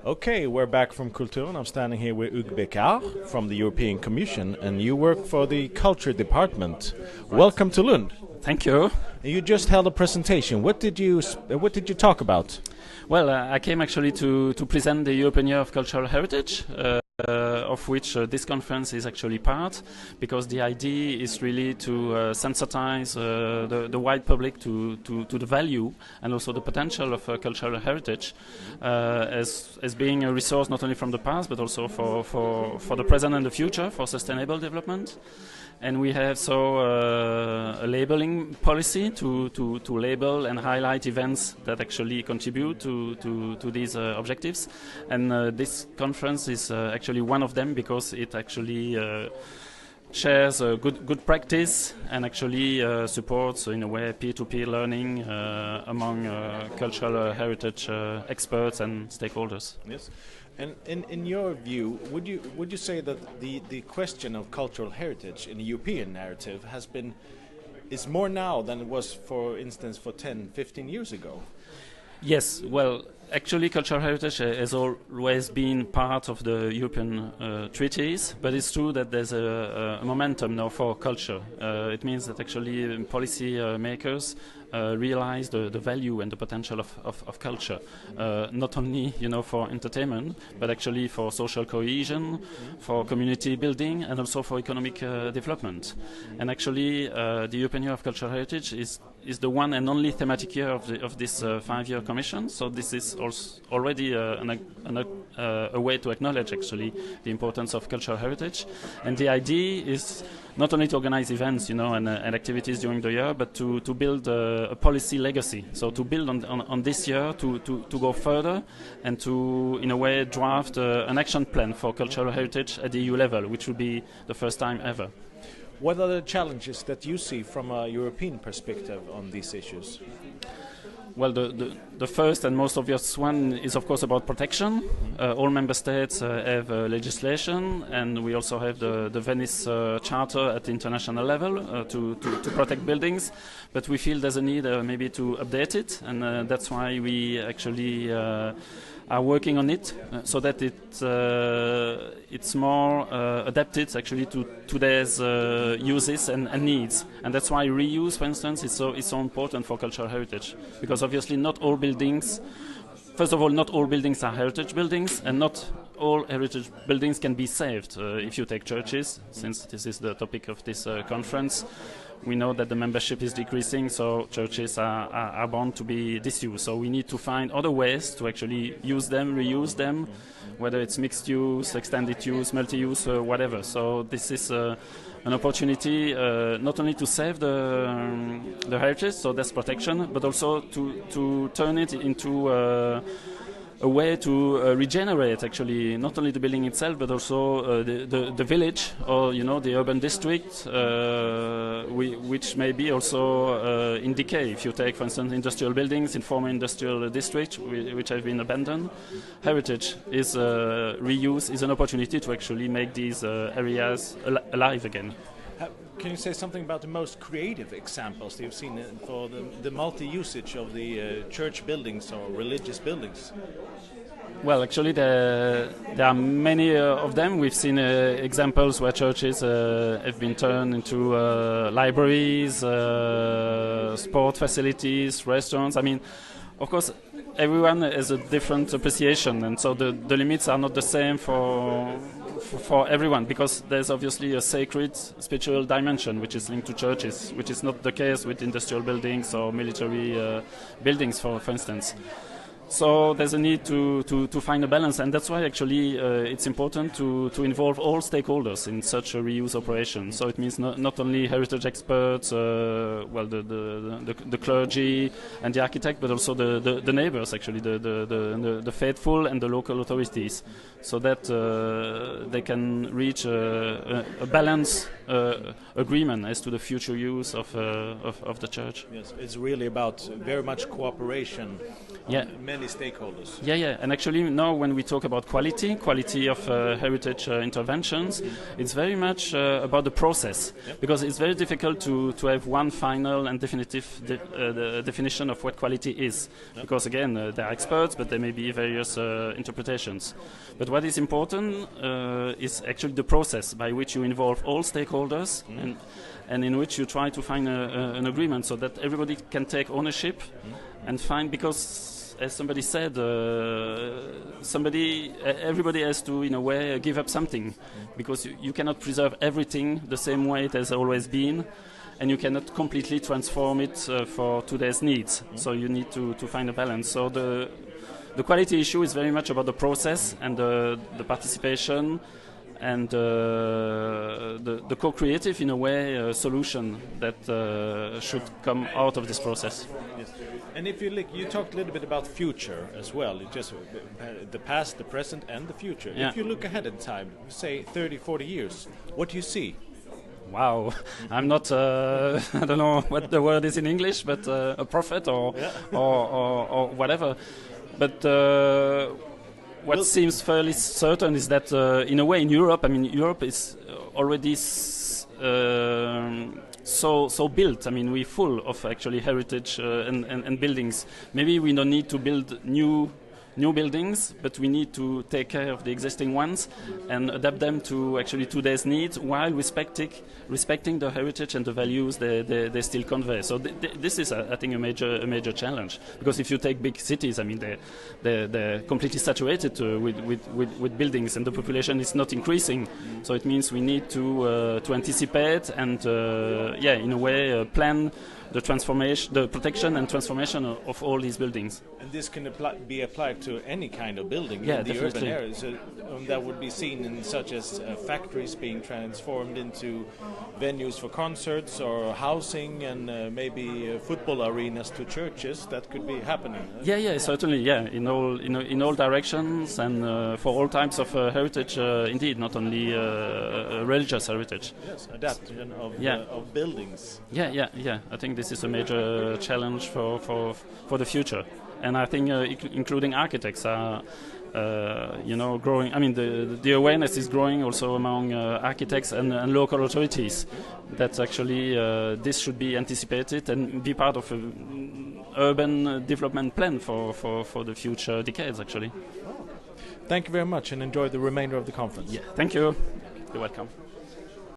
Okay, we're back from Kultur, and I'm standing here with Hughes Bequart from the European Commission, and you work for the Culture Department. Right. Welcome to Lund. Thank you. You just held a presentation. What did you talk about? Well, I came actually to present the European Year of Cultural Heritage, of which this conference is actually part, because the idea is really to sensitize the wide public to the value and also the potential of cultural heritage as being a resource not only from the past but also for the present and the future, for sustainable development. And we have a labeling policy to label and highlight events that actually contribute to these objectives. And this conference is actually one of them, because it actually shares good practice and actually supports, in a way, peer-to-peer learning among cultural heritage experts and stakeholders. Yes. And in your view, would you say that the question of cultural heritage in the European narrative is more now than it was, for instance, for 10, 15 years ago? Yes, well, actually cultural heritage has always been part of the European treaties, but it's true that there's a momentum now for culture. It means that actually policy makers realize the value and the potential of culture, not only for entertainment, but actually for social cohesion, for community building, and also for economic development. And actually, the European Year of Cultural Heritage is the one and only thematic year of this 5-year commission. So this is also already a way to acknowledge actually the importance of cultural heritage. And the idea is not only to organize events, and activities during the year, but to build a policy legacy. So to build on this year, to go further, and to, in a way, draft an action plan for cultural heritage at the EU level, which will be the first time ever. What are the challenges that you see from a European perspective on these issues? Well, the first and most obvious one is, of course, about protection. All member states have legislation, and we also have the Venice Charter at the international level to protect buildings. But we feel there's a need maybe to update it, and that's why we actually are working on it so that it's more adapted actually to today's uses and needs. And that's why reuse, for instance, is so important for cultural heritage, because obviously not all buildings, first of all, not all buildings are heritage buildings, and not all heritage buildings can be saved. If you take churches, since this is the topic of this conference, we know that the membership is decreasing, so churches are bound to be disused. So we need to find other ways to actually use them, reuse them, whether it's mixed use, extended use, multi-use, whatever. So this is an opportunity not only to save the heritage, so that's protection, but also to turn it into a way to regenerate actually not only the building itself, but also the village, or the urban district, which may be also in decay. If you take, for instance, industrial buildings in former industrial districts which have been abandoned, heritage is reuse is an opportunity to actually make these areas alive again. Can you say something about the most creative examples that you've seen for the multi-usage of the church buildings or religious buildings? Well, actually, there are many of them. We've seen examples where churches have been turned into libraries, sport facilities, restaurants. I mean, of course, everyone has a different appreciation, and so the limits are not the same for everyone, because there's obviously a sacred spiritual dimension which is linked to churches, which is not the case with industrial buildings or military buildings, for instance. So there's a need to find a balance, and that's why actually it's important to involve all stakeholders in such a reuse operation. So it means not only heritage experts, the clergy and the architect, but also the neighbors, actually the faithful and the local authorities, so that they can reach a balanced agreement as to the future use of the church. Yes, it's really about very much cooperation. Yeah. Many many stakeholders. Yeah. And actually now when we talk about quality of heritage interventions, it's very much about the process. Yep. Because it's very difficult to have one final and definitive definition of what quality is. Yep. Because again, they're experts, but there may be various interpretations. But what is important is actually the process by which you involve all stakeholders and in which you try to find an agreement so that everybody can take ownership and find, because as somebody said, everybody has to, in a way, give up something, because you cannot preserve everything the same way it has always been, and you cannot completely transform it for today's needs. So you need to find a balance. So the quality issue is very much about the process and the participation and the co-creative, in a way, solution that should come out of this process. Yes. And if you look, you talked a little bit about future as well, just the past, the present, and the future. Yeah. If you look ahead in time, say 30, 40 years, what do you see? Wow, I'm not, I don't know what the word is in English, but a prophet or whatever. But what seems fairly certain is that, in a way, in Europe, Europe is already so built. We're full of actually heritage and buildings. Maybe we don't need to build new buildings, but we need to take care of the existing ones and adapt them to actually today's needs, while respecting the heritage and the values they still convey. So this is, I think, a major challenge, because if you take big cities, they're completely saturated with buildings, and the population is not increasing. So it means we need to anticipate and in a way plan the transformation, the protection and transformation of all these buildings. And this can be applied to any kind of building in the urban areas. So, that would be seen in such as factories being transformed into venues for concerts or housing, and maybe football arenas to churches. That could be happening. Yeah, certainly. Yeah, in all directions and for all types of heritage. Indeed, not only religious heritage. Yes, adaptation of buildings. Yeah. I think this is a major challenge for the future, and I think including architects are growing. The awareness is growing also among architects and local authorities that actually this should be anticipated and be part of an urban development plan for the future decades. Actually. Thank you very much, and enjoy the remainder of the conference. Yeah, thank you. You're welcome.